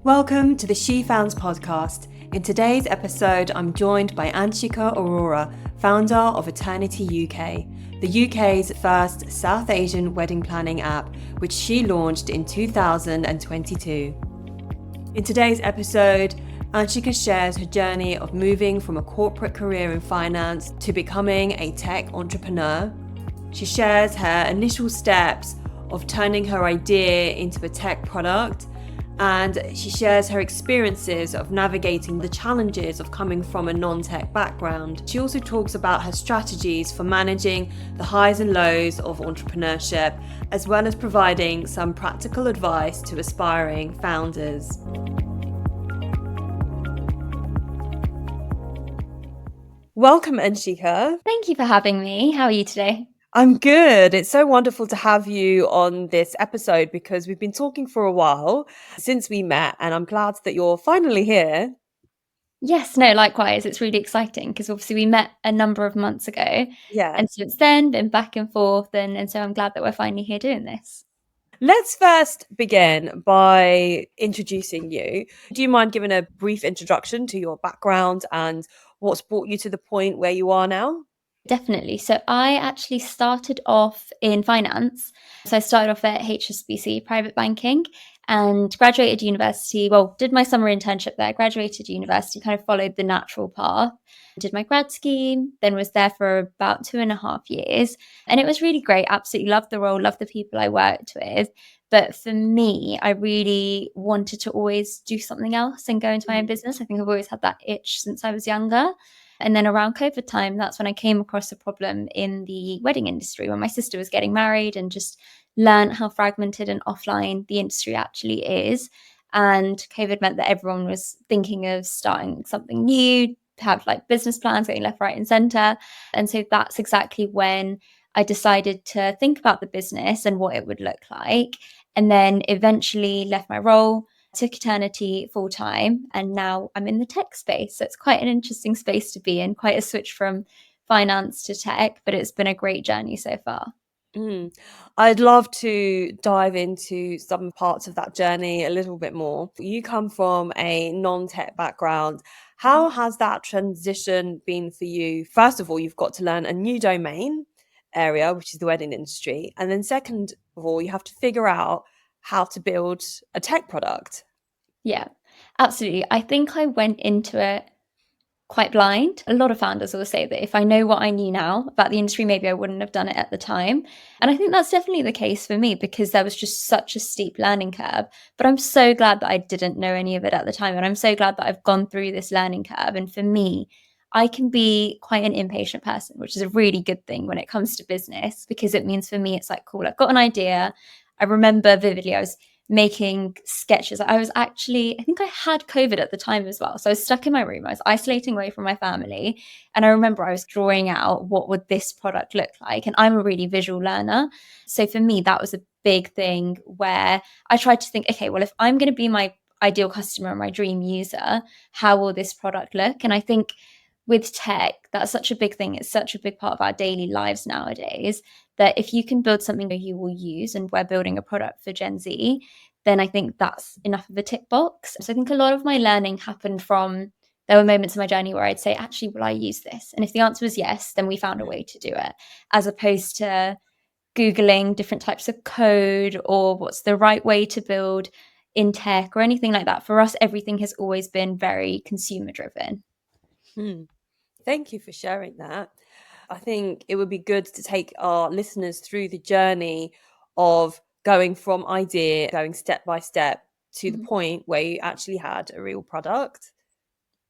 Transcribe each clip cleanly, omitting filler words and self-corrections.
Welcome to the She Founds podcast. In today's episode, I'm joined by Anshika Arora, founder of Eternity UK, the UK's first South Asian wedding planning app, which she launched in 2022. In today's episode, Anshika shares her journey of moving from a corporate career in finance to becoming a tech entrepreneur. She shares her initial steps of turning her idea into a tech product, and she shares her experiences of navigating the challenges of coming from a non-tech background. She also talks about her strategies for managing the highs and lows of entrepreneurship, as well as providing some practical advice to aspiring founders. Welcome, Anshika. Thank you for having me. How are you today? I'm good. It's so wonderful to have you on this episode because we've been talking for a while since we met, and I'm glad that you're finally here. Yes, no, likewise. It's really exciting because obviously we met a number of months ago. Yeah. And since then, been back and forth. And so I'm glad that we're finally here doing this. Let's first begin by introducing you. Do you mind giving a brief introduction to your background and what's brought you to the point where you are now? Definitely. So I actually started off in finance. So I started off at HSBC Private Banking and graduated university. Well, did my summer internship there, graduated university, kind of followed the natural path. Did my grad scheme, then was there for about 2.5 years. And it was really great. Absolutely loved the role, loved the people I worked with. But for me, I really wanted to always do something else and go into my own business. I think I've always had that itch since I was younger. And then around COVID time, that's when I came across a problem in the wedding industry when my sister was getting married and just learned how fragmented and offline the industry actually is. And COVID meant that everyone was thinking of starting something new, have like business plans going left, right, and center. And so that's exactly when I decided to think about the business and what it would look like. And then eventually left my role, took Eternity full time, and now I'm in the tech space. So it's quite an interesting space to be in, quite a switch from finance to tech, but it's been a great journey so far. I'd love to dive into some parts of that journey a little bit more. You come from a non-tech background. How has that transition been for you? First of all, you've got to learn a new domain area, which is the wedding industry. And then second of all, you have to figure out how to build a tech product. Yeah, absolutely. I think I went into it quite blind. A lot of founders will say that if I know what I knew now about the industry, maybe I wouldn't have done it at the time. And I think that's definitely the case for me because there was just such a steep learning curve. But I'm so glad that I didn't know any of it at the time. And I'm so glad that I've gone through this learning curve. And for me, I can be quite an impatient person, which is a really good thing when it comes to business, because it means for me, it's like, cool, I've got an idea. I remember vividly, I was making sketches. I think I had COVID at the time as well. So I was stuck in my room. I was isolating away from my family. And I remember I was drawing out what would this product look like. And I'm a really visual learner. So for me, that was a big thing where I tried to think, okay, well, if I'm going to be my ideal customer, my dream user, how will this product look? And I think with tech, that's such a big thing. It's such a big part of our daily lives nowadays that if you can build something that you will use, and we're building a product for Gen Z, then I think that's enough of a tick box. So I think a lot of my learning happened from, there were moments in my journey where I'd say, actually, will I use this? And if the answer was yes, then we found a way to do it, as opposed to Googling different types of code or what's the right way to build in tech or anything like that. For us, everything has always been very consumer driven. Hmm. Thank you for sharing that. I think it would be good to take our listeners through the journey of going from idea, going step by step to the point where you actually had a real product.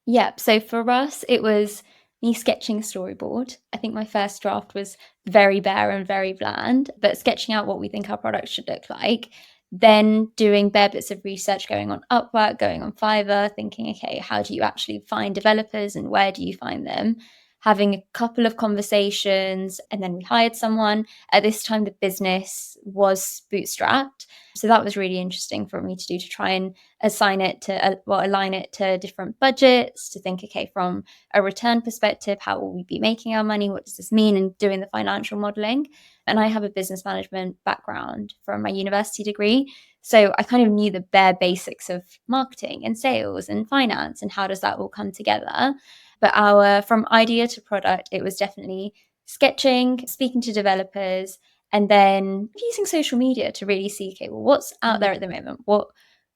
Yep. So for us, it was me sketching a storyboard. I think my first draft was very bare and very bland, but sketching out what we think our product should look like. Then doing bare bits of research, going on Upwork, going on Fiverr, thinking, okay, how do you actually find developers and where do you find them? having a couple of conversations, and then we hired someone. At this time, the business was bootstrapped. So that was really interesting for me to do, to try and align it to different budgets, to think, okay, from a return perspective, how will we be making our money? What does this mean? And doing the financial modeling. And I have a business management background from my university degree. So I kind of knew the bare basics of marketing and sales and finance and how does that all come together. But from idea to product, it was definitely sketching, speaking to developers, and then using social media to really see, okay, well, what's out there at the moment? What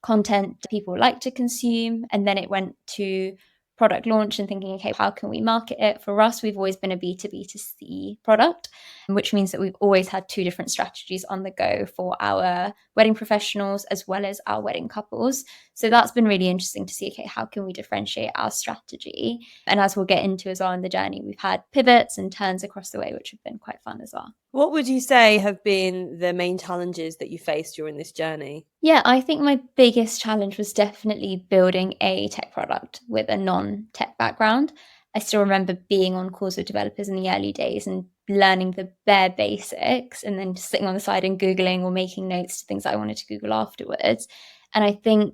content do people like to consume? And then it went to product launch and thinking, okay, how can we market it? For us, we've always been a B2B2C product, which means that we've always had two different strategies on the go for our wedding professionals as well as our wedding couples. So that's been really interesting to see, okay, how can we differentiate our strategy? And as we'll get into as well in the journey, we've had pivots and turns across the way, which have been quite fun as well. What would you say have been the main challenges that you faced during this journey? Yeah, I think my biggest challenge was definitely building a tech product with a non-tech background. I still remember being on calls with developers in the early days and learning the bare basics and then just sitting on the side and Googling or making notes to things I wanted to Google afterwards. And I think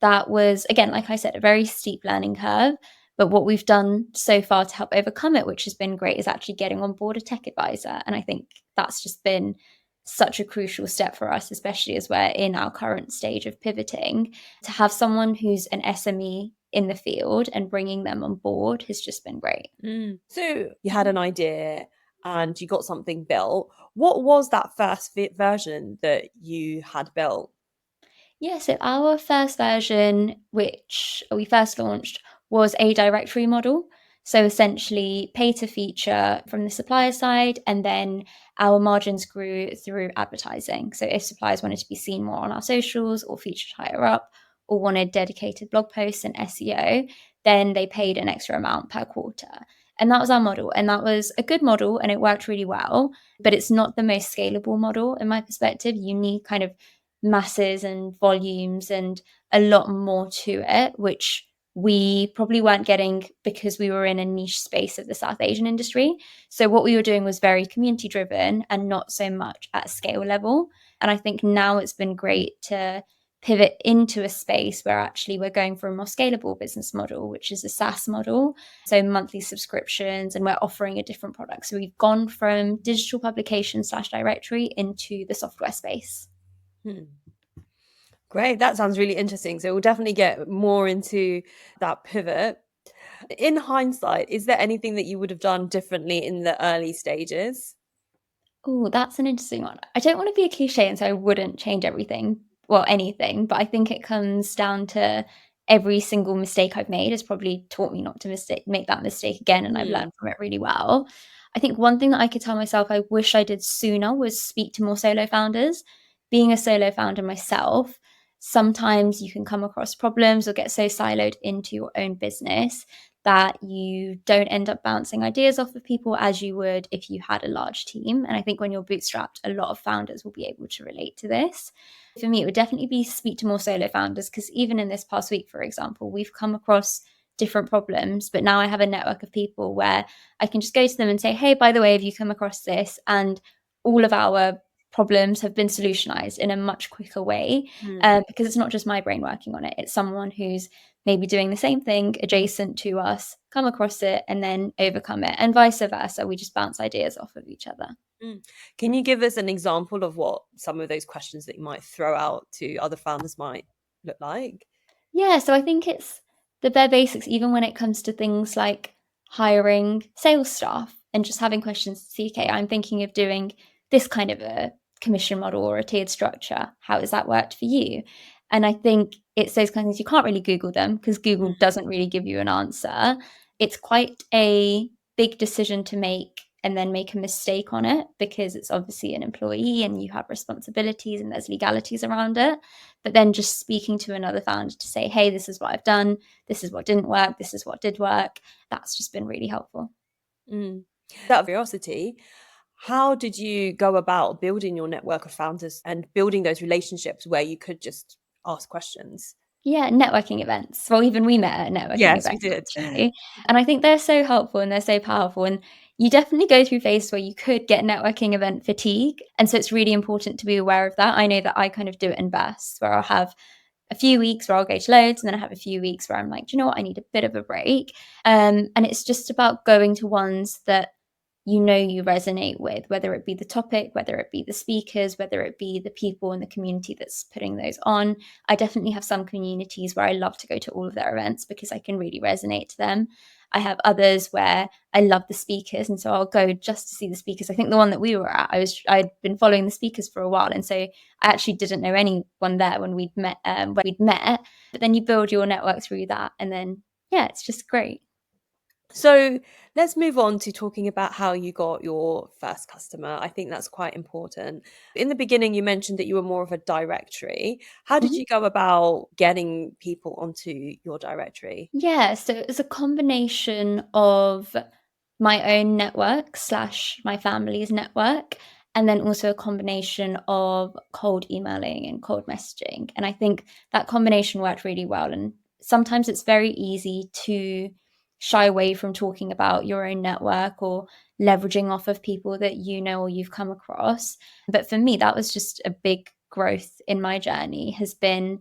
that was, again, like I said, a very steep learning curve. But what we've done so far to help overcome it, which has been great, is actually getting on board a tech advisor. And I think that's just been such a crucial step for us, especially as we're in our current stage of pivoting. To have someone who's an SME in the field and bringing them on board has just been great. So you had an idea and you got something built. What was that first version that you had built? Yeah, so our first version, which we first launched, was a directory model. So essentially, pay to feature from the supplier side, and then our margins grew through advertising. So if suppliers wanted to be seen more on our socials or featured higher up, or wanted dedicated blog posts and SEO, then they paid an extra amount per quarter. And that was our model. And that was a good model and it worked really well, but it's not the most scalable model in my perspective. You need kind of masses and volumes and a lot more to it, which we probably weren't getting because we were in a niche space of the South Asian industry. So what we were doing was very community driven and not so much at scale level. And I think now it's been great to pivot into a space where actually we're going for a more scalable business model, which is a SaaS model. So monthly subscriptions, and we're offering a different product. So we've gone from digital publication / directory into the software space. Great. That sounds really interesting. So we'll definitely get more into that pivot. In hindsight, is there anything that you would have done differently in the early stages? Oh, that's an interesting one. I don't want to be a cliche and so I wouldn't change everything, well, anything, but I think it comes down to every single mistake I've made has probably taught me not to make that mistake again, and I've learned from it really well. I think one thing that I could tell myself I wish I did sooner was speak to more solo founders. Being a solo founder myself, sometimes you can come across problems or get so siloed into your own business that you don't end up bouncing ideas off of people as you would if you had a large team. And I think when you're bootstrapped, a lot of founders will be able to relate to this. For me, it would definitely be speak to more solo founders, because even in this past week, for example, we've come across different problems, but now I have a network of people where I can just go to them and say, hey, by the way, have you come across this? And all of our problems have been solutionized in a much quicker way, because it's not just my brain working on it. It's someone who's maybe doing the same thing adjacent to us, come across it and then overcome it, and vice versa. We just bounce ideas off of each other. Can you give us an example of what some of those questions that you might throw out to other founders might look like? Yeah, so I think it's the bare basics, even when it comes to things like hiring sales staff and just having questions to see, okay, I'm thinking of doing this kind of a commission model or a tiered structure. How has that worked for you? And I think it's those kind of things you can't really Google them because Google doesn't really give you an answer. It's quite a big decision to make and then make a mistake on it, because it's obviously an employee and you have responsibilities and there's legalities around it. But then just speaking to another founder to say, hey, this is what I've done, this is what didn't work, this is what did work, that's just been really helpful. Out of curiosity, how did you go about building your network of founders and building those relationships where you could just ask questions? Yeah, networking events. Well, even we met at networking Yes, we events, did. actually. And I think they're so helpful and they're so powerful. And you definitely go through phases where you could get networking event fatigue. And so it's really important to be aware of that. I know that I kind of do it in bursts where I'll have a few weeks where I'll go to loads, and then I have a few weeks where I'm like, do you know what? I need a bit of a break. And it's just about going to ones that you know you resonate with, whether it be the topic, whether it be the speakers, whether it be the people in the community that's putting those on. I definitely have some communities where I love to go to all of their events because I can really resonate to them. I have others where I love the speakers, and so I'll go just to see the speakers. I think the one that we were at, I'd been following the speakers for a while, and so I actually didn't know anyone there when we'd met. But then you build your network through that, and then yeah, it's just great. So let's move on to talking about how you got your first customer. I think that's quite important. In the beginning, you mentioned that you were more of a directory. How did Mhm. you go about getting people onto your directory? Yeah, so it's a combination of my own network slash my family's network, and then also a combination of cold emailing and cold messaging. And I think that combination worked really well. And sometimes it's very easy to shy away from talking about your own network or leveraging off of people that you know or you've come across. But for me, that was just a big growth in my journey, has been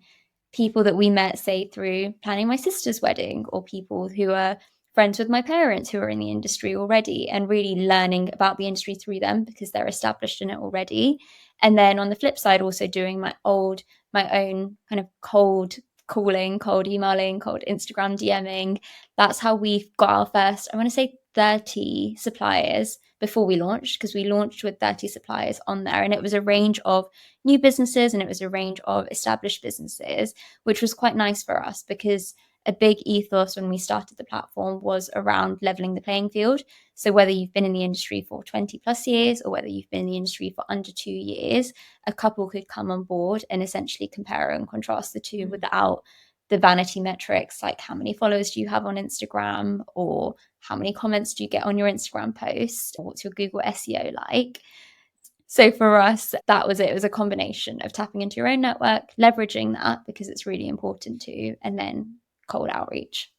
people that we met, say, through planning my sister's wedding, or people who are friends with my parents who are in the industry already, and really learning about the industry through them because they're established in it already. And then on the flip side, also doing my own kind of cold calling, cold emailing, cold Instagram DMing. That's how we got our first, I want to say 30 suppliers before we launched, because we launched with 30 suppliers on there. And it was a range of new businesses and it was a range of established businesses, which was quite nice for us because a big ethos when we started the platform was around leveling the playing field. So whether you've been in the industry for 20 plus years or whether you've been in the industry for under 2 years, a couple could come on board and essentially compare and contrast the two Mm. without the vanity metrics, like how many followers do you have on Instagram, or how many comments do you get on your Instagram post, or what's your Google SEO like. So for us, that was it. It was a combination of tapping into your own network, leveraging that because it's really important too, and then cold outreach.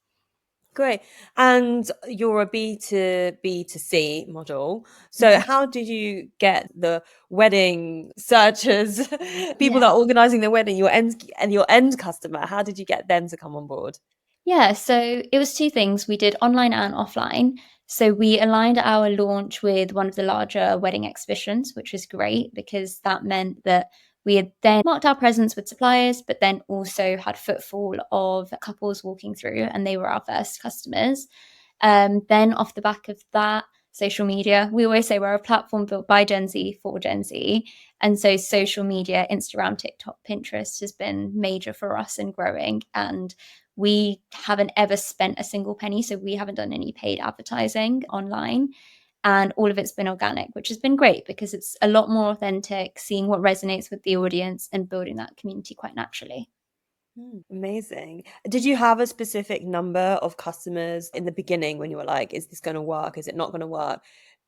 Great. And you're a B to B to C model. So Mhm. how did you get the wedding searchers, people that Yeah. are organizing the wedding, your end customer? How did you get them to come on board? Yeah, so it was two things. We did online and offline. So we aligned our launch with one of the larger wedding exhibitions, which was great because that meant that we had then marked our presence with suppliers, but then also had footfall of couples walking through, and they were our first customers. Then off the back of that, social media. We always say we're a platform built by Gen Z for Gen Z. And so social media, Instagram, TikTok, Pinterest has been major for us in growing. And we haven't ever spent a single penny. So we haven't done any paid advertising online. And all of it's been organic, which has been great because it's a lot more authentic, seeing what resonates with the audience and building that community quite naturally. Amazing. Did you have a specific number of customers in the beginning when you were like, is this going to work? Is it not going to work?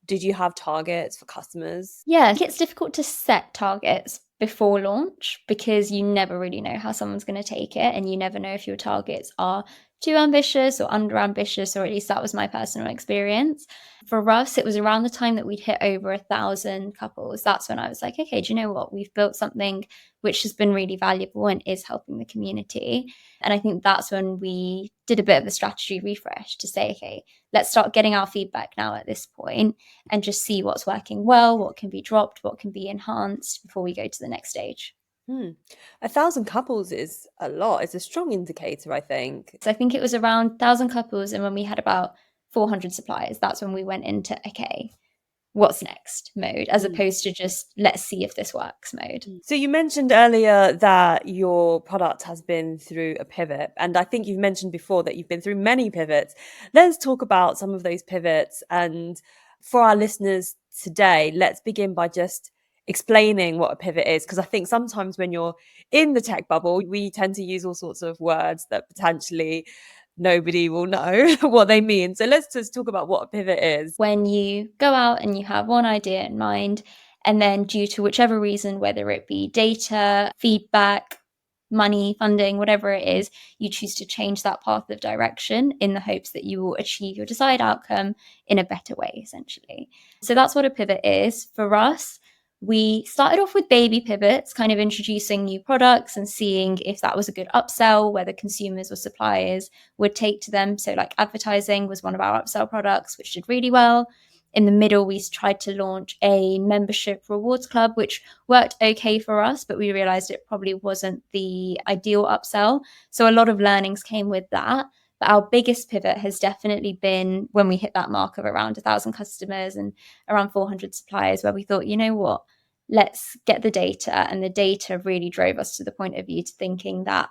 Did you have targets for customers? Yeah, I think it's difficult to set targets before launch because you never really know how someone's going to take it, and you never know if your targets are too ambitious or under ambitious, or at least that was my personal experience. For us, it was around the time that we'd hit over 1,000 couples. That's when I was like, okay, do you know what? We've built something which has been really valuable and is helping the community. And I think that's when we did a bit of a strategy refresh to say, okay, let's start getting our feedback now at this point and just see what's working well, what can be dropped, what can be enhanced before we go to the next stage. Hmm. 1,000 couples is a lot. It's a strong indicator, I think. So I think it was around 1,000 couples, and when we had about 400 suppliers, that's when we went into, okay, what's next mode, as Mm. opposed to just let's see if this works mode. So you mentioned earlier that your product has been through a pivot, and I think you've mentioned before that you've been through many pivots. Let's talk about some of those pivots. And for our listeners today, let's begin by just explaining what a pivot is, because I think sometimes when you're in the tech bubble, we tend to use all sorts of words that potentially nobody will know what they mean. So let's just talk about what a pivot is. When you go out and you have one idea in mind, and then due to whichever reason, whether it be data, feedback, money, funding, whatever it is, you choose to change that path of direction in the hopes that you will achieve your desired outcome in a better way, essentially. So that's what a pivot is. For us, we started off with baby pivots, kind of introducing new products and seeing if that was a good upsell, whether consumers or suppliers would take to them. So, like advertising was one of our upsell products, which did really well. In the middle, we tried to launch a membership rewards club, which worked okay for us, but we realized it probably wasn't the ideal upsell. So, a lot of learnings came with that. But our biggest pivot has definitely been when we hit that mark of around 1,000 customers and around 400 suppliers, where we thought, you know what, let's get the data. And the data really drove us to the point of view to thinking that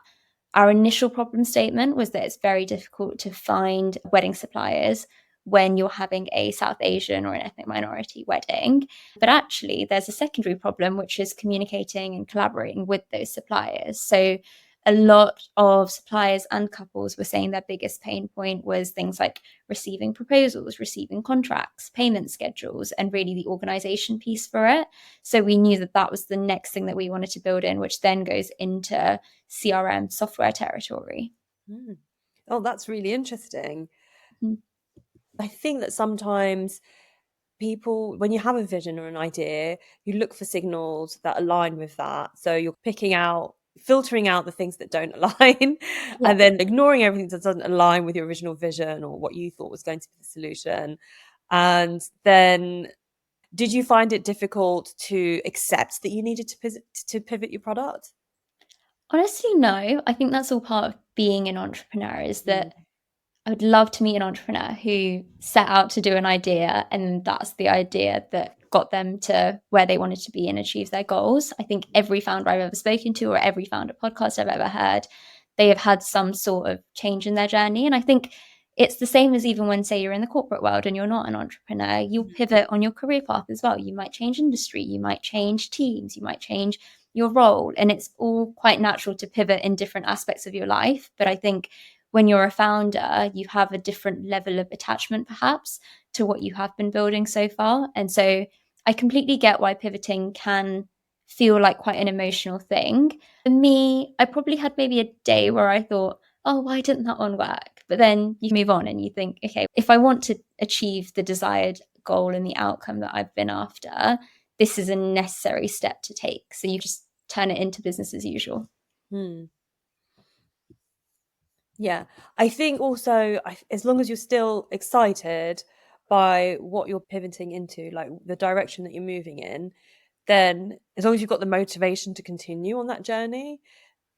our initial problem statement was that it's very difficult to find wedding suppliers when you're having a South Asian or an ethnic minority wedding. But actually, there's a secondary problem, which is communicating and collaborating with those suppliers. So a lot of suppliers and couples were saying their biggest pain point was things like receiving proposals, receiving contracts, payment schedules, and really the organization piece for it. So we knew that that was the next thing that we wanted to build in, which then goes into CRM software territory. Mm. Oh, that's really interesting. Mm. I think that sometimes people, when you have a vision or an idea, you look for signals that align with that. So you're filtering out the things that don't align, Yeah. and then ignoring everything that doesn't align with your original vision or what you thought was going to be the solution. And then, did you find it difficult to accept that you needed to pivot your product? Honestly, no. I think that's all part of being an entrepreneur, is Mm. that I would love to meet an entrepreneur who set out to do an idea and that's the idea that got them to where they wanted to be and achieve their goals. I think every founder I've ever spoken to or every founder podcast I've ever heard, they have had some sort of change in their journey. And I think it's the same as even when, say, you're in the corporate world and you're not an entrepreneur, you'll pivot on your career path as well. You might change industry, you might change teams, you might change your role. And it's all quite natural to pivot in different aspects of your life. But I think when you're a founder, you have a different level of attachment perhaps to what you have been building so far. And so I completely get why pivoting can feel like quite an emotional thing. For me, I probably had maybe a day where I thought, oh, why didn't that one work? But then you move on and you think, okay, if I want to achieve the desired goal and the outcome that I've been after, this is a necessary step to take. So you just turn it into business as usual. Hmm. Yeah, I think also, as long as you're still excited by what you're pivoting into, like the direction that you're moving in, then as long as you've got the motivation to continue on that journey,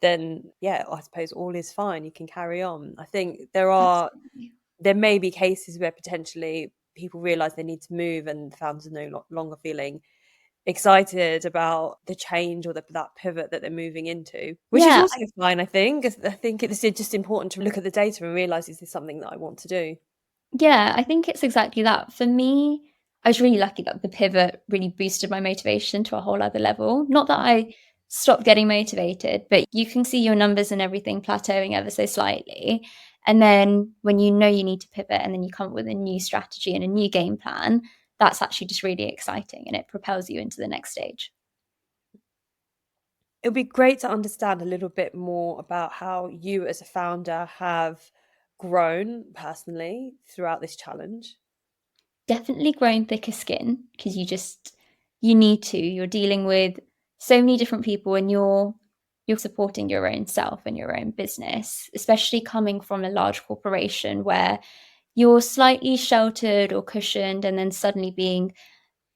then yeah, I suppose all is fine. You can carry on. I think Absolutely. there may be cases where potentially people realize they need to move and the founders are longer feeling excited about the change or that pivot that they're moving into, which is Yeah, also fine. I think it's just important to look at the data and realize, is this something that I want to do? Yeah, I think it's exactly that. For me, I was really lucky that the pivot really boosted my motivation to a whole other level. Not that I stopped getting motivated, but you can see your numbers and everything plateauing ever so slightly. And then when you know you need to pivot and then you come up with a new strategy and a new game plan, that's actually just really exciting and it propels you into the next stage. It would be great to understand a little bit more about how you as a founder have grown personally throughout this challenge. Definitely grown thicker skin because you need to. You're dealing with so many different people and you're supporting your own self and your own business, especially coming from a large corporation where you're slightly sheltered or cushioned and then suddenly being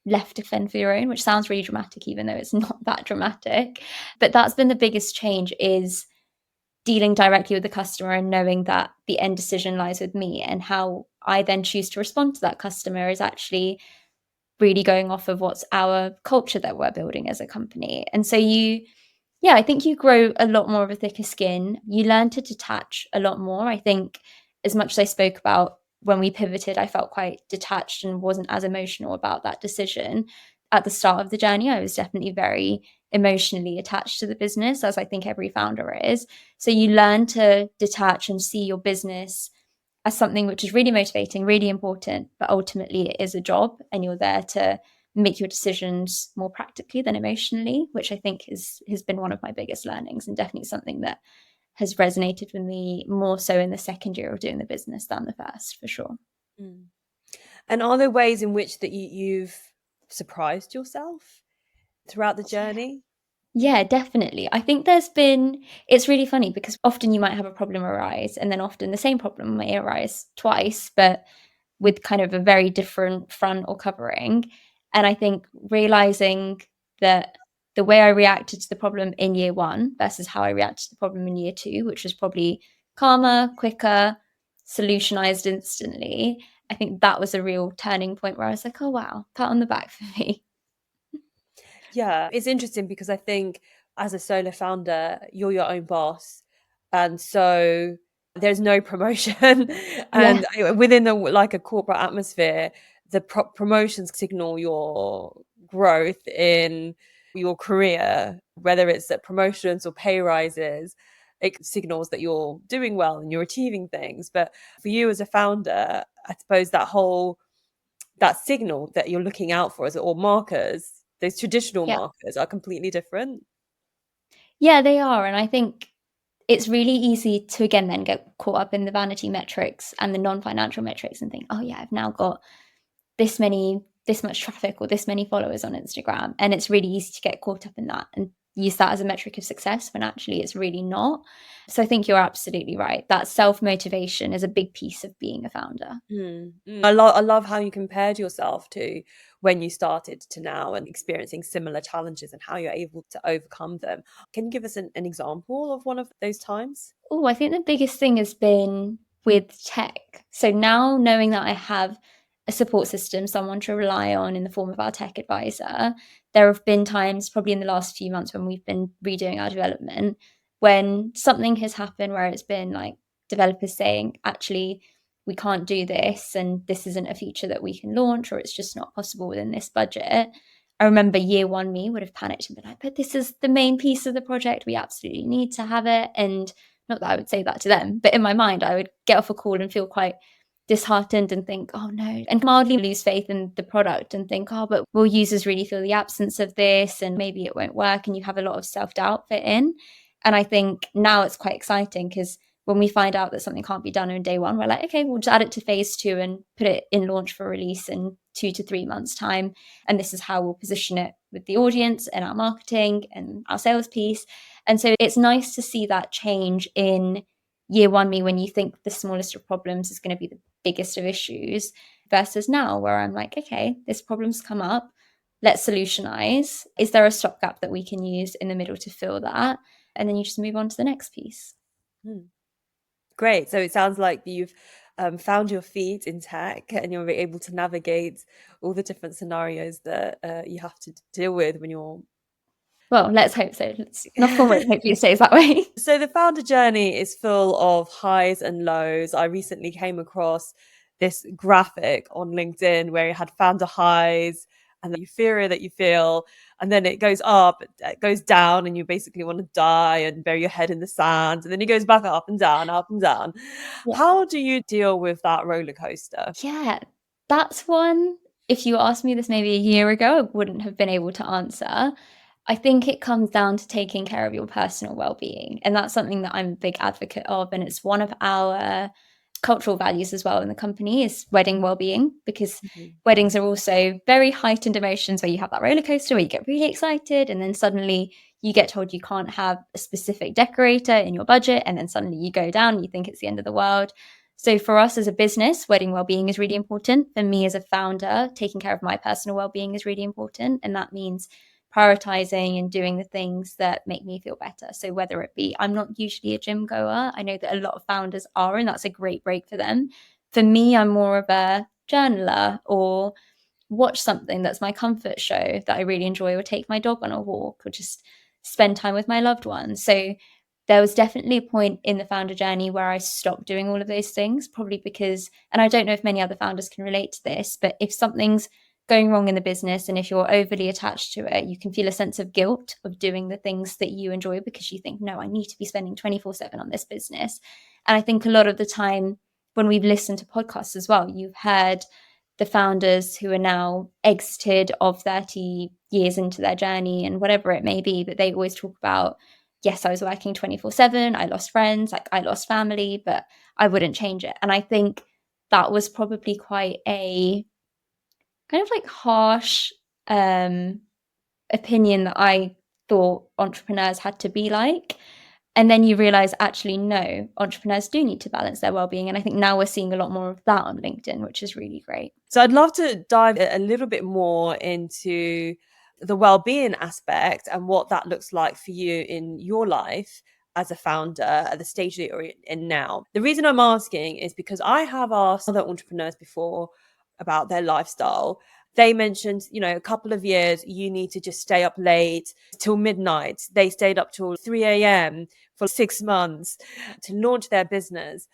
left to fend for your own, which sounds really dramatic, even though it's not that dramatic. But that's been the biggest change, is dealing directly with the customer and knowing that the end decision lies with me, and how I then choose to respond to that customer is actually really going off of what's our culture that we're building as a company. And so yeah, I think you grow a lot more of a thicker skin. You learn to detach a lot more. I think, as much as I spoke about when we pivoted, I felt quite detached and wasn't as emotional about that decision. At the start of the journey, I was definitely very emotionally attached to the business, as I think every founder is. So you learn to detach and see your business as something which is really motivating, really important, but ultimately it is a job and you're there to make your decisions more practically than emotionally, which I think has been one of my biggest learnings, and definitely something that has resonated with me more so in the second year of doing the business than the first, for sure. Mm. And are there ways in which that you've surprised yourself throughout the journey? Yeah, definitely. I think it's really funny because often you might have a problem arise, and then often the same problem may arise twice, but with kind of a very different front or covering. And I think realizing that the way I reacted to the problem in year one versus how I reacted to the problem in year two, which was probably calmer, quicker, solutionized instantly, I think that was a real turning point where I was like, oh, wow, pat on the back for me. Yeah, it's interesting because I think as a solo founder, you're your own boss. And so there's no promotion. Yeah. And within like a corporate atmosphere, the promotions signal your growth in your career, whether it's at promotions or pay rises. It signals that you're doing well and you're achieving things. But for you as a founder, I suppose that signal that you're looking out for, or markers, those traditional Yeah. markers are completely different. Yeah, they are. And I think it's really easy to again then get caught up in the vanity metrics and the non-financial metrics and think, oh yeah, I've now got this much traffic or this many followers on Instagram. And it's really easy to get caught up in that and use that as a metric of success when actually it's really not. So I think you're absolutely right. That self-motivation is a big piece of being a founder. I love how you compared yourself to when you started to now and experiencing similar challenges and how you're able to overcome them. Can you give us an example of one of those times? Oh, I think the biggest thing has been with tech. So now knowing that I have a support system, someone to rely on in the form of our tech advisor, there have been times, probably in the last few months when we've been redoing our development, when something has happened where it's been like developers saying, actually, we can't do this and this isn't a feature that we can launch or it's just not possible within this budget. I remember year one me would have panicked and been like, but this is the main piece of the project. We absolutely need to have it. And not that I would say that to them, but in my mind, I would get off a call and feel quite disheartened and think, oh no, and mildly lose faith in the product and think, oh, but will users really feel the absence of this? And maybe it won't work. And you have a lot of self doubt fit in. And I think now it's quite exciting because when we find out that something can't be done in day one, we're like, okay, we'll just add it to phase two and put it in launch for release in 2 to 3 months' time. And this is how we'll position it with the audience and our marketing and our sales piece. And so it's nice to see that change in year one me when you think the smallest of problems is going to be the biggest of issues versus now where I'm like, okay, this problem's come up. Let's solutionize. Is there a stopgap that we can use in the middle to fill that? And then you just move on to the next piece. Hmm. Great. So it sounds like you've found your feet in tech and you're able to navigate all the different scenarios that you have to deal with when you're. Well, let's hope so. Let's knock on wood. Hopefully it stays that way. So the founder journey is full of highs and lows. I recently came across this graphic on LinkedIn where it had founder highs and the euphoria that you feel, and then it goes up, it goes down, and you basically want to die and bury your head in the sand, and then it goes back up and down, up and down. Yeah. How do you deal with that roller coaster? Yeah, that's one. If you asked me this maybe a year ago, I wouldn't have been able to answer. I think it comes down to taking care of your personal well-being, and that's something that I'm a big advocate of, and it's one of our cultural values as well in the company is wedding well-being, because Mhm. weddings are also very heightened emotions where you have that roller coaster where you get really excited and then suddenly you get told you can't have a specific decorator in your budget, and then suddenly you go down and you think it's the end of the world. So for us as a business, wedding well-being is really important. For me as a founder, taking care of my personal well-being is really important, and that means prioritizing and doing the things that make me feel better. So whether it be, I'm not usually a gym goer. I know that a lot of founders are, and that's a great break for them. For me, I'm more of a journaler or watch something that's my comfort show that I really enjoy, or take my dog on a walk, or just spend time with my loved ones. So there was definitely a point in the founder journey where I stopped doing all of those things, probably because, and I don't know if many other founders can relate to this, but if something's going wrong in the business and if you're overly attached to it, you can feel a sense of guilt of doing the things that you enjoy because you think, no, I need to be spending 24/7 on this business. And I think a lot of the time when we've listened to podcasts as well, you've heard the founders who are now exited of 30 years into their journey and whatever it may be, but they always talk about, yes, I was working 24/7, I lost friends, like I lost family, but I wouldn't change it. And I think that was probably quite a kind of like harsh opinion that I thought entrepreneurs had to be like. And then you realize, actually, no, entrepreneurs do need to balance their well-being. And I think now we're seeing a lot more of that on LinkedIn, which is really great. So I'd love to dive a little bit more into the well-being aspect and what that looks like for you in your life as a founder at the stage that you're in now. The reason I'm asking is because I have asked other entrepreneurs before about their lifestyle. They mentioned, a couple of years, you need to just stay up late till midnight. They stayed up till 3 a.m. for 6 months to launch their business.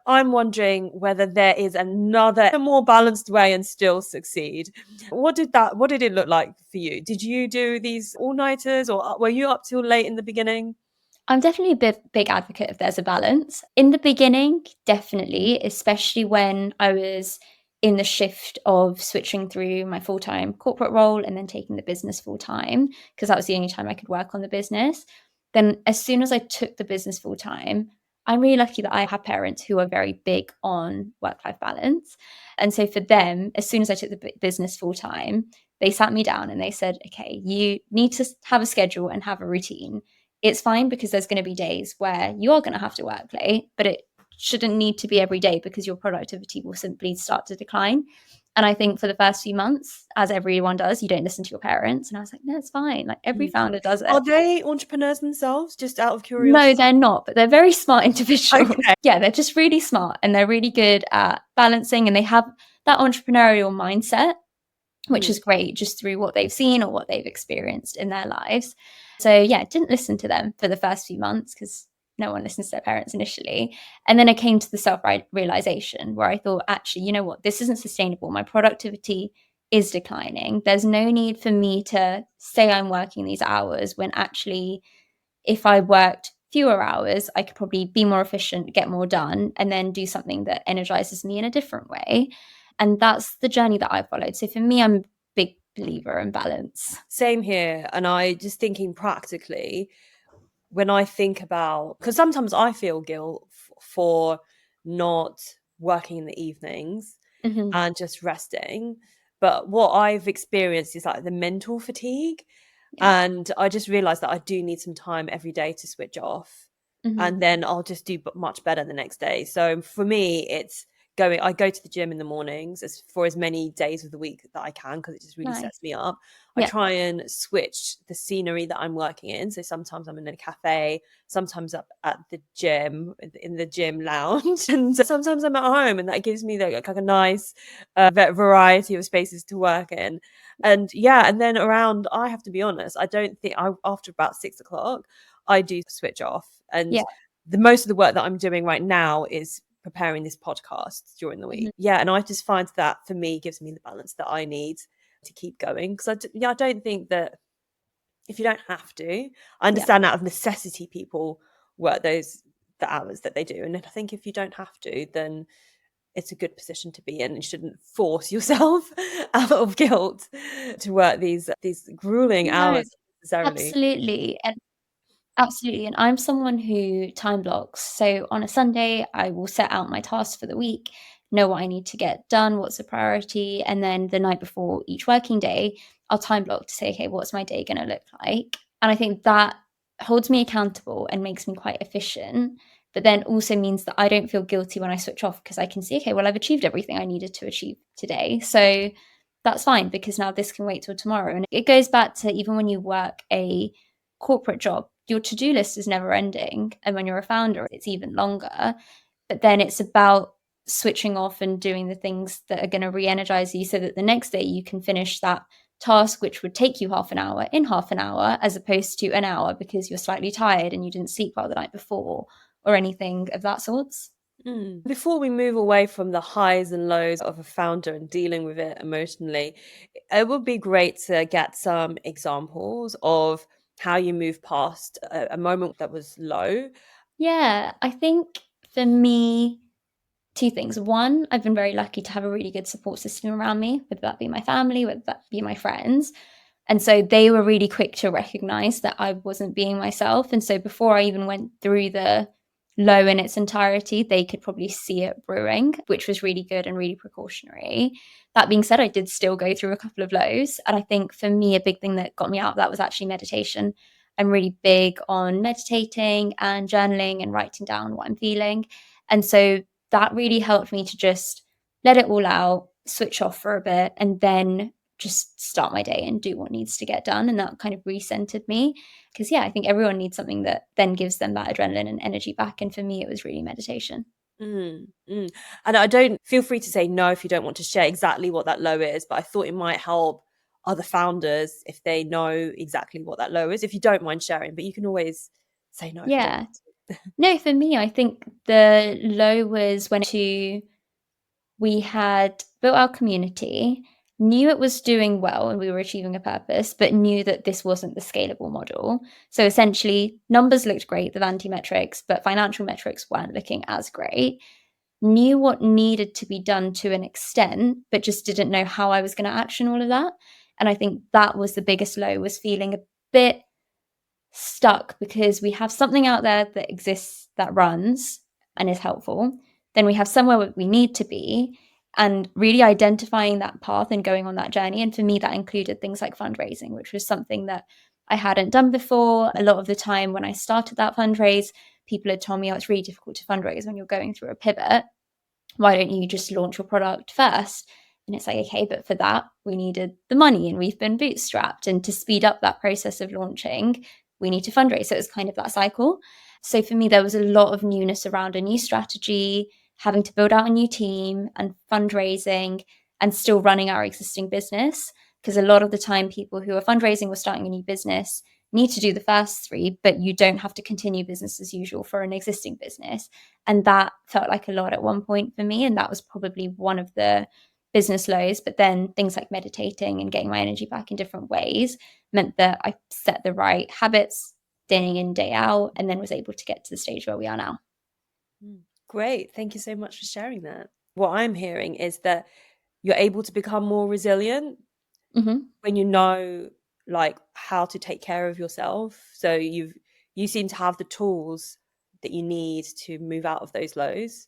I'm wondering whether there is another, a more balanced way and still succeed. What did it look like for you? Did you do these all-nighters, or were you up till late in the beginning? I'm definitely a big advocate if there's a balance. In the beginning, definitely, especially when I was in the shift of switching through my full-time corporate role and then taking the business full-time, because that was the only time I could work on the business. Then as soon as I took the business full-time, I'm really lucky that I have parents who are very big on work-life balance. And so for them, as soon as I took the business full-time, they sat me down and they said, okay, you need to have a schedule and have a routine. It's fine because there's going to be days where you are going to have to work late, but it shouldn't need to be every day because your productivity will simply start to decline. And I think for the first few months, as everyone does, you don't listen to your parents. And I was like, no, it's fine. Like every founder does it. Are they entrepreneurs themselves, just out of No, curiosity? they're not, but they're very smart individuals. Okay. Yeah, they're just really smart and they're really good at balancing, and they have that entrepreneurial mindset, which is great just through what they've seen or what they've experienced in their lives. So yeah, didn't listen to them for the first few months because no one listens to their parents initially. And then I came to the self-realization where I thought, actually, you know what, this isn't sustainable. My productivity is declining. There's no need for me to say I'm working these hours when actually, if I worked fewer hours, I could probably be more efficient, get more done, and then do something that energizes me in a different way. And that's the journey that I followed. So for me, I'm a big believer in balance. Same here. And I just thinking practically, when I think about, because sometimes I feel guilt for not working in the evenings Mm-hmm. and just resting. But what I've experienced is like the mental fatigue. Yeah. And I just realized that I do need some time every day to switch off. Mm-hmm. And then I'll just do much better the next day. So for me, I go to the gym in the mornings for as many days of the week that I can, because it just really Nice. sets me up. I Yeah. try and switch the scenery that I'm working in. So sometimes I'm in a cafe, sometimes up at the gym, in the gym lounge, and sometimes I'm at home, and that gives me like a nice variety of spaces to work in. And yeah, and then around, I have to be honest, I don't think after about 6 o'clock, I do switch off. And Yeah. the most of the work that I'm doing right now is preparing this podcast during the Mm-hmm. week. Yeah, and I just find that for me gives me the balance that I need to keep going, because I don't think that if you don't have to, I Yeah. understand out of necessity people work the hours that they do, and I think if you don't have to, then it's a good position to be in. You shouldn't force yourself out of guilt to work these grueling No, hours necessarily. absolutely. And absolutely. And I'm someone who time blocks. So on a Sunday, I will set out my tasks for the week, know what I need to get done, what's a priority. And then the night before each working day, I'll time block to say, okay, what's my day going to look like? And I think that holds me accountable and makes me quite efficient, but then also means that I don't feel guilty when I switch off because I can see, okay, well, I've achieved everything I needed to achieve today. So that's fine because now this can wait till tomorrow. And it goes back to even when you work a corporate job, your to-do list is never ending. And when you're a founder, it's even longer. But then it's about switching off and doing the things that are going to re-energize you so that the next day you can finish that task, which would take you half an hour, in half an hour, as opposed to an hour because you're slightly tired and you didn't sleep well the night before or anything of that sorts. Before we move away from the highs and lows of a founder and dealing with it emotionally, it would be great to get some examples of how you move past a moment that was low. Yeah, I think for me, Two things. One, I've been very lucky to have a really good support system around me, whether that be my family, whether that be my friends. And so they were really quick to recognize that I wasn't being myself. And so before I even went through the low in its entirety, they could probably see it brewing, which was really good and really precautionary. That being said, I did still go through a couple of lows. And I think for me, a big thing that got me out of that was actually meditation. I'm really big on meditating and journaling and writing down what I'm feeling. And so that really helped me to just let it all out, switch off for a bit, and then just start my day and do what needs to get done. And that kind of recentered me. Because, yeah, I think everyone needs something that then gives them that adrenaline and energy back. And for me, it was really meditation. Mm, mm. And I don't feel free to say no if you don't want to share exactly what that low is, but I thought it might help other founders if they know exactly what that low is. If you don't mind sharing, but you can always say no if you don't Yeah. want to. No, for me, I think the low was when we had built our community, knew it was doing well and we were achieving a purpose, but knew that this wasn't the scalable model. So essentially, numbers looked great, the vanity metrics, but financial metrics weren't looking as great. Knew what needed to be done to an extent, but just didn't know how I was going to action all of that. And I think that was the biggest low, was feeling a bit stuck because we have something out there that exists that runs and is helpful. Then we have somewhere where we need to be, and really identifying that path and going on that journey. And for me, that included things like fundraising, which was something that I hadn't done before. A lot of the time when I started that fundraise, people had told me, oh, it's really difficult to fundraise when you're going through a pivot. Why don't you just launch your product first? And it's like, okay, but for that, we needed the money and we've been bootstrapped. And to speed up that process of launching, we need to fundraise. So it's kind of that cycle. So for me, there was a lot of newness around a new strategy, having to build out a new team and fundraising and still running our existing business. Because a lot of the time, people who are fundraising or starting a new business need to do the first three, but you don't have to continue business as usual for an existing business. And that felt like a lot at one point for me. And that was probably one of the business lows. But then things like meditating and getting my energy back in different ways meant that I set the right habits day in, day out, and then was able to get to the stage where we are now. Great. Thank you so much for sharing that. What I'm hearing is that you're able to become more resilient Mm-hmm. when you know like how to take care of yourself. So you seem to have the tools that you need to move out of those lows.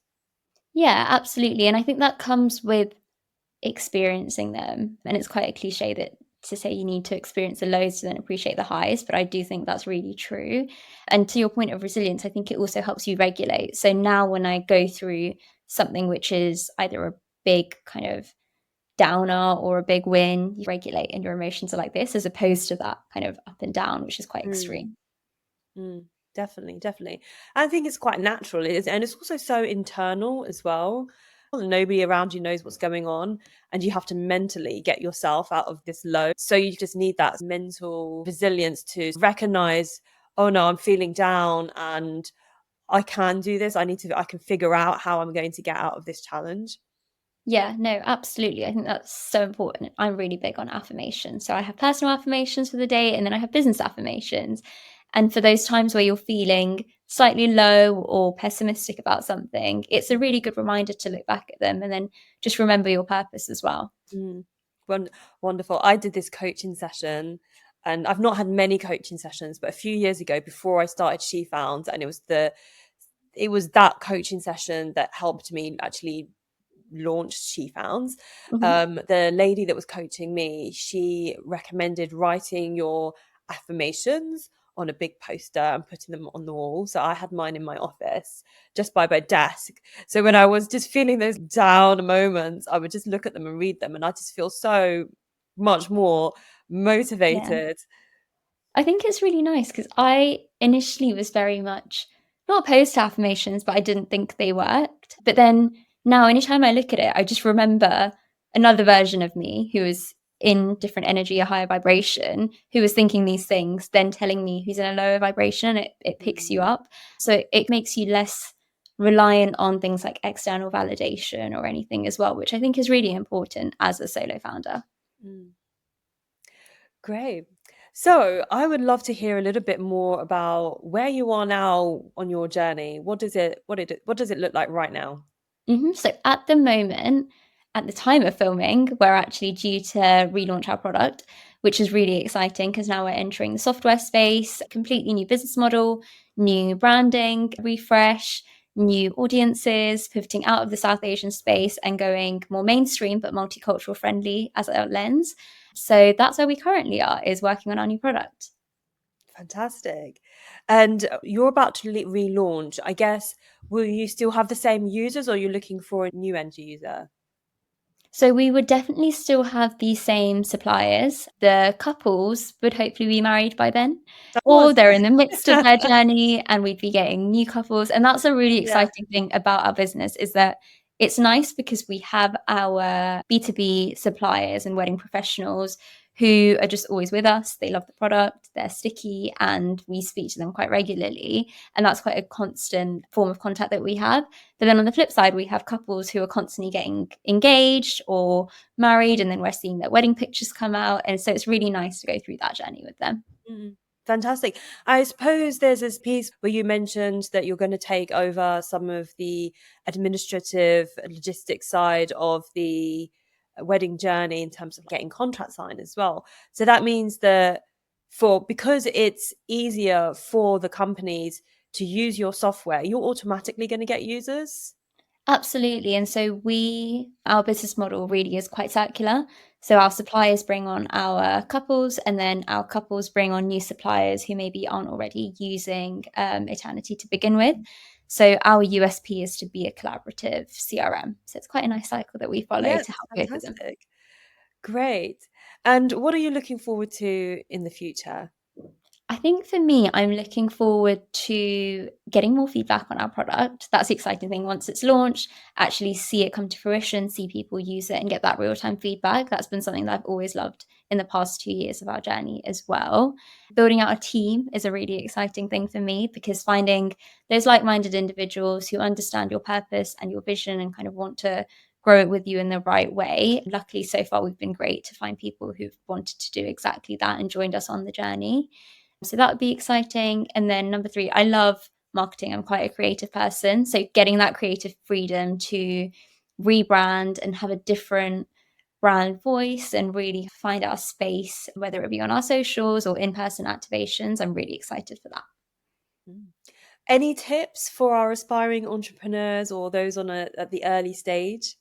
Yeah, absolutely. And I think that comes with experiencing them. And it's quite a cliche that to say you need to experience the lows to then appreciate the highs, but I do think that's really true. And to your point of resilience, I think it also helps you regulate. So now when I go through something which is either a big kind of downer or a big win, you regulate and your emotions are like this, as opposed to that kind of up and down, which is quite Mm, extreme. definitely, definitely. I think it's quite natural, and it's also so internal as well. Nobody around you knows what's going on, and you have to mentally get yourself out of this low. So you just need that mental resilience to recognize, oh no, I'm feeling down, and I can do this. I can figure out how I'm going to get out of this challenge. Yeah, no, absolutely. I think that's so important. I'm really big on affirmations. So I have personal affirmations for the day and then I have business affirmations. And for those times where you're feeling slightly low or pessimistic about something, it's a really good reminder to look back at them and then just remember your purpose as well. Mm. Wonderful. I did this coaching session, and I've not had many coaching sessions, but a few years ago, before I started She Found, and it was that coaching session that helped me actually launch She Found. Hmm. The lady that was coaching me, she recommended writing your affirmations on a big poster and putting them on the wall. So I had mine in my office just by my desk. So when I was just feeling those down moments, I would just look at them and read them, and I just feel so much more Yeah. motivated. I think it's really nice because I initially was very much not opposed to affirmations, but I didn't think they worked. But then now, anytime I look at it, I just remember another version of me who was in different energy, a higher vibration, who was thinking these things, then telling me who's in a lower vibration. It picks you Mm, up. So it makes you less reliant on things like external validation or anything as well, which I think is really important as a solo founder. mm. Great. So I would love to hear a little bit more about where you are now on your journey. What does it look like right now? So at the moment, at the time of filming, we're actually due to relaunch our product, which is really exciting because now we're entering the software space, completely new business model, new branding, refresh, new audiences, pivoting out of the South Asian space and going more mainstream but multicultural friendly as our lens. So that's where we currently are, is working on our new product. Fantastic. And you're about to relaunch. I guess, will you still have the same users or you're looking for a new end user? So we would definitely still have the same suppliers. The couples would hopefully be married by then, Oh, or they're in the midst of their journey and we'd be getting new couples. And that's a really yeah. exciting thing about our business, is that it's nice because we have our B2B suppliers and wedding professionals who are just always with us. They love the product, they're sticky, and we speak to them quite regularly. And that's quite a constant form of contact that we have. But then on the flip side, we have couples who are constantly getting engaged or married, and then we're seeing their wedding pictures come out. And so it's really nice to go through that journey with them. Mm, fantastic. I suppose there's this piece where you mentioned that you're going to take over some of the administrative logistics side of the wedding journey in terms of getting contracts signed as well. So that means that because it's easier for the companies to use your software, you're automatically going to get users. Absolutely. And so our business model really is quite circular. So our suppliers bring on our couples, and then our couples bring on new suppliers who maybe aren't already using Eternity to begin with. So our USP is to be a collaborative CRM. So it's quite a nice cycle that we follow Yes, to help both of them. fantastic. Great. And what are you looking forward to in the future? I think for me, I'm looking forward to getting more feedback on our product. That's the exciting thing. Once it's launched, actually see it come to fruition, see people use it and get that real time feedback. That's been something that I've always loved in the past 2 years of our journey as well. Building out a team is a really exciting thing for me, because finding those like minded individuals who understand your purpose and your vision and kind of want to grow it with you in the right way. Luckily, so far, we've been great to find people who've wanted to do exactly that and joined us on the journey. So that would be exciting. And then number three, I love marketing. I'm quite a creative person. So getting that creative freedom to rebrand and have a different brand voice and really find our space, whether it be on our socials or in person activations, I'm really excited for that. Mm. Any tips for our aspiring entrepreneurs or those at the early stage?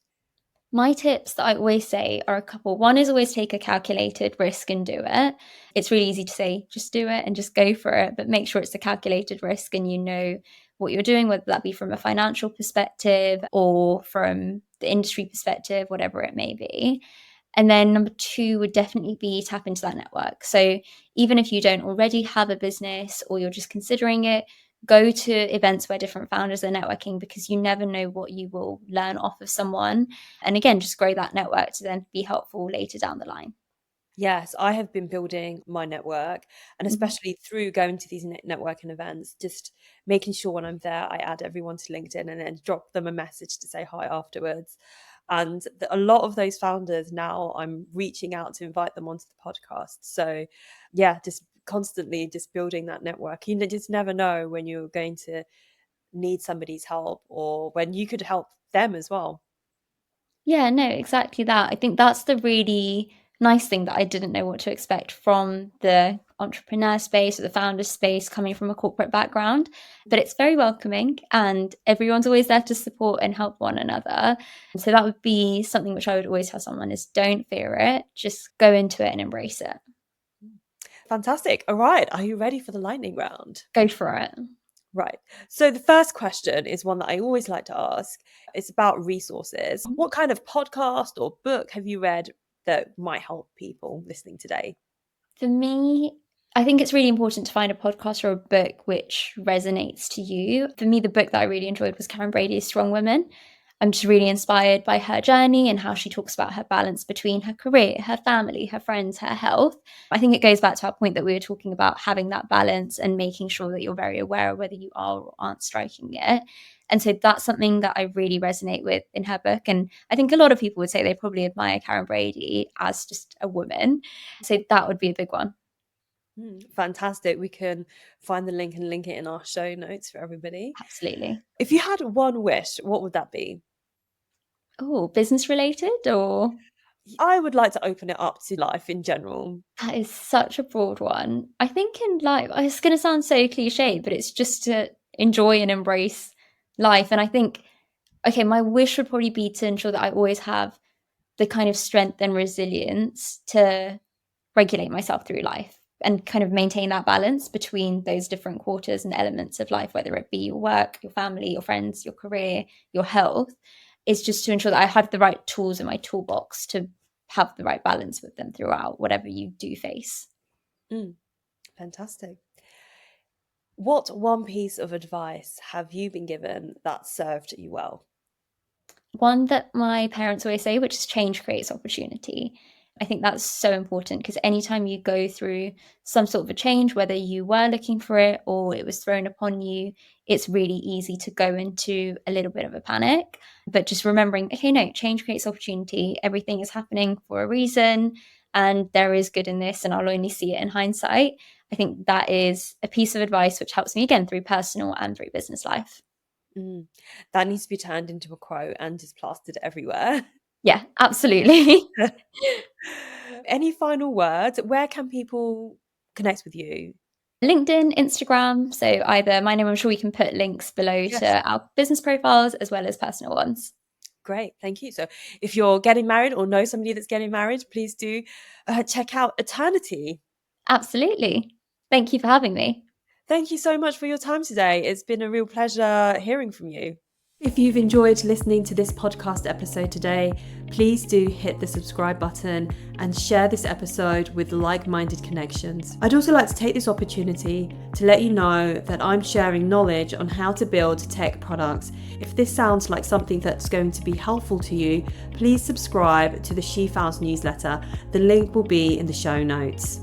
My tips that I always say are a couple. One is always take a calculated risk and do it. It's really easy to say, just do it and just go for it, but make sure it's a calculated risk and you know what you're doing, whether that be from a financial perspective or from the industry perspective, whatever it may be. And then number two would definitely be tap into that network. So even if you don't already have a business or you're just considering it, go to events where different founders are networking, because you never know what you will learn off of someone. And again, just grow that network to then be helpful later down the line. Yes, I have been building my network, and Mhm. especially through going to these networking events, just making sure when I'm there, I add everyone to LinkedIn and then drop them a message to say hi afterwards. And a lot of those founders now, I'm reaching out to invite them onto the podcast. So, yeah, just constantly just building that network. Just never know when you're going to need somebody's help or when you could help them as well. Yeah, no, exactly that. I think that's the really nice thing, that I didn't know what to expect from the entrepreneur space or the founder space coming from a corporate background. But it's very welcoming and everyone's always there to support and help one another. So that would be something which I would always tell someone, is don't fear it, just go into it and embrace it. Fantastic. All right. Are you ready for the lightning round? Go for it. Right. So the first question is one that I always like to ask. It's about resources. What kind of podcast or book have you read that might help people listening today? For me, I think it's really important to find a podcast or a book which resonates to you. For me, the book that I really enjoyed was Karen Brady's Strong Women. I'm just really inspired by her journey and how she talks about her balance between her career, her family, her friends, her health. I think it goes back to our point that we were talking about, having that balance and making sure that you're very aware of whether you are or aren't striking it. And so that's something that I really resonate with in her book. And I think a lot of people would say they probably admire Karen Brady as just a woman. So that would be a big one. Fantastic. We can find the link and link it in our show notes for everybody. Absolutely. If you had one wish, what would that be? Oh, business related or? I would like to open it up to life in general. That is such a broad one. I think in life, it's going to sound so cliche, but it's just to enjoy and embrace life. And I think, okay, my wish would probably be to ensure that I always have the kind of strength and resilience to regulate myself through life and kind of maintain that balance between those different quarters and elements of life, whether it be your work, your family, your friends, your career, your health, is just to ensure that I have the right tools in my toolbox to have the right balance with them throughout whatever you do face. Fantastic. What one piece of advice have you been given that served you well? One that my parents always say, which is change creates opportunity. I think that's so important because anytime you go through some sort of a change, whether you were looking for it or it was thrown upon you, it's really easy to go into a little bit of a panic. But just remembering, okay, no, change creates opportunity. Everything is happening for a reason and there is good in this, and I'll only see it in hindsight. I think that is a piece of advice which helps me again through personal and through business life. That needs to be turned into a quote and just plastered everywhere. Yeah, absolutely. Any final words? Where can people connect with you? LinkedIn, Instagram. So either my name, I'm sure we can put links below Yes. to our business profiles as well as personal ones. Great, thank you. So if you're getting married or know somebody that's getting married, please do check out Eternity. Absolutely. Thank you for having me. Thank you so much for your time today. It's been a real pleasure hearing from you. If you've enjoyed listening to this podcast episode today, please do hit the subscribe button and share this episode with like-minded connections. I'd also like to take this opportunity to let you know that I'm sharing knowledge on how to build tech products. If this sounds like something that's going to be helpful to you, please subscribe to the She Founds newsletter. The link will be in the show notes.